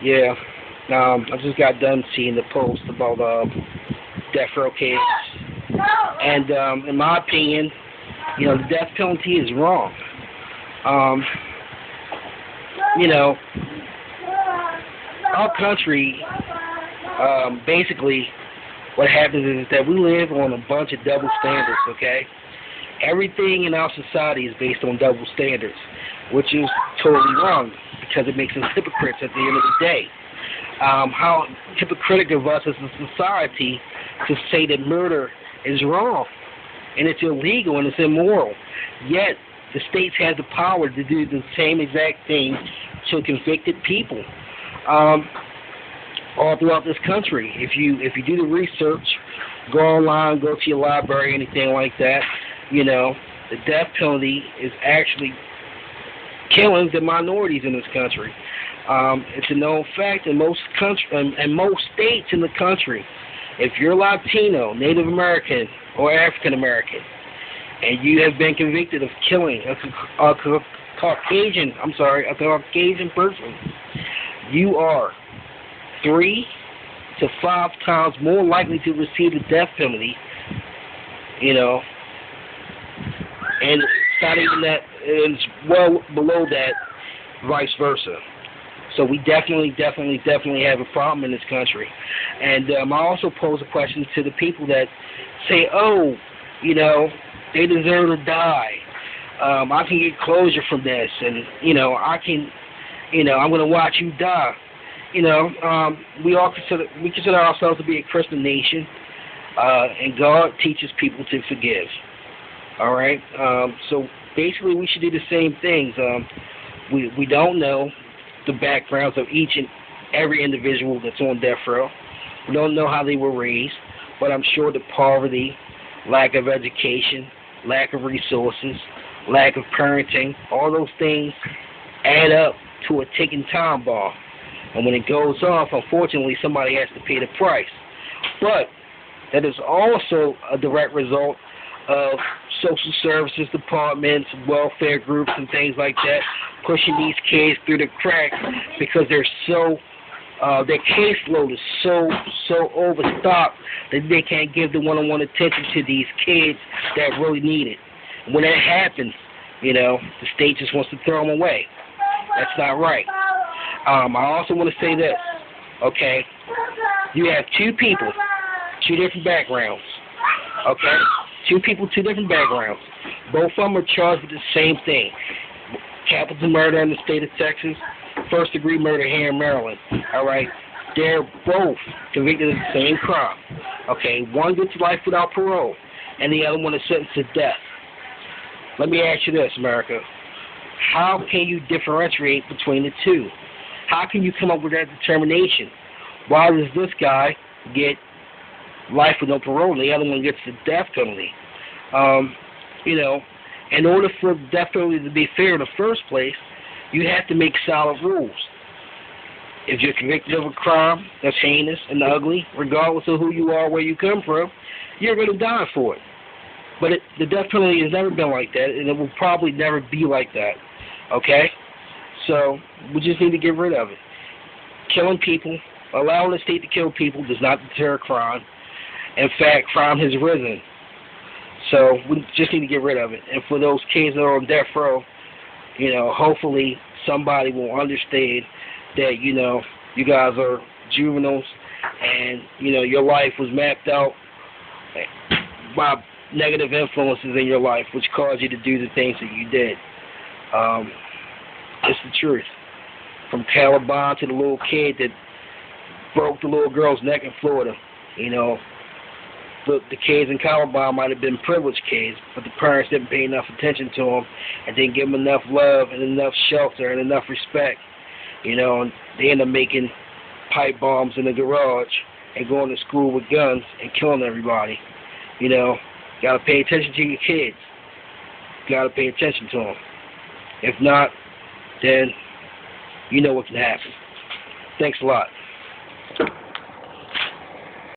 Yeah. I just got done seeing the post about death row case, and in my opinion, the death penalty is wrong. Um, you know, our country, basically, what happens is that we live on a bunch of double standards. Okay, everything in our society is based on double standards, which is totally wrong because it makes us hypocrites at the end of the day. How hypocritical of us as a society to say that murder is wrong and it's illegal and it's immoral. Yet the states have the power to do the same exact thing to convicted people all throughout this country. If you do the research, go online, go to your library, anything like that, the death penalty is actually killing the minorities in this country. It's a known fact in most most states in the country. If you're Latino, Native American, or African American, and you have been convicted of killing a Caucasian person, you are 3 to 5 times more likely to receive the death penalty. And it's not even that, it's well below that, vice versa. So we definitely have a problem in this country. And I also pose a question to the people that say, oh, they deserve to die. I can get closure from this, and, I'm going to watch you die. We consider ourselves to be a Christian nation, and God teaches people to forgive. All right? So basically we should do the same things. We don't know the backgrounds of each and every individual that's on death row. We don't know how they were raised, but I'm sure the poverty, lack of education, lack of resources, lack of parenting, all those things add up to a ticking time bomb. And when it goes off, unfortunately, somebody has to pay the price. But that is also a direct result of social services departments, welfare groups, and things like that, pushing these kids through the cracks because they're their caseload is so overstocked that they can't give the one-on-one attention to these kids that really need it. And when that happens, the state just wants to throw them away. That's not right. I also want to say this, okay? You have two people, two different backgrounds, okay? Two people, two different backgrounds. Both of them are charged with the same thing. Capital murder in the state of Texas, first-degree murder here in Maryland, all right? They're both convicted of the same crime, okay? One gets life without parole, and the other one is sentenced to death. Let me ask you this, America. How can you differentiate between the two? How can you come up with that determination? Why does this guy get life with no parole and the other one gets the death penalty? In order for the death penalty to be fair in the first place, you have to make solid rules. If you're convicted of a crime that's heinous and ugly, regardless of who you are, where you come from, you're going to die for it. But the death penalty has never been like that, and it will probably never be like that. Okay? So we just need to get rid of it. Killing people, allowing the state to kill people does not deter crime. In fact, crime has risen. So we just need to get rid of it. And for those kids that are on death row, hopefully somebody will understand that, you guys are juveniles and, your life was mapped out by negative influences in your life, which caused you to do the things that you did. It's the truth. From Caliban to the little kid that broke the little girl's neck in Florida. The kids in Caliban might have been privileged kids, but the parents didn't pay enough attention to them and didn't give them enough love and enough shelter and enough respect. And they end up making pipe bombs in the garage and going to school with guns and killing everybody. Gotta pay attention to your kids. Gotta pay attention to them. If not, then you know what can happen. Thanks a lot.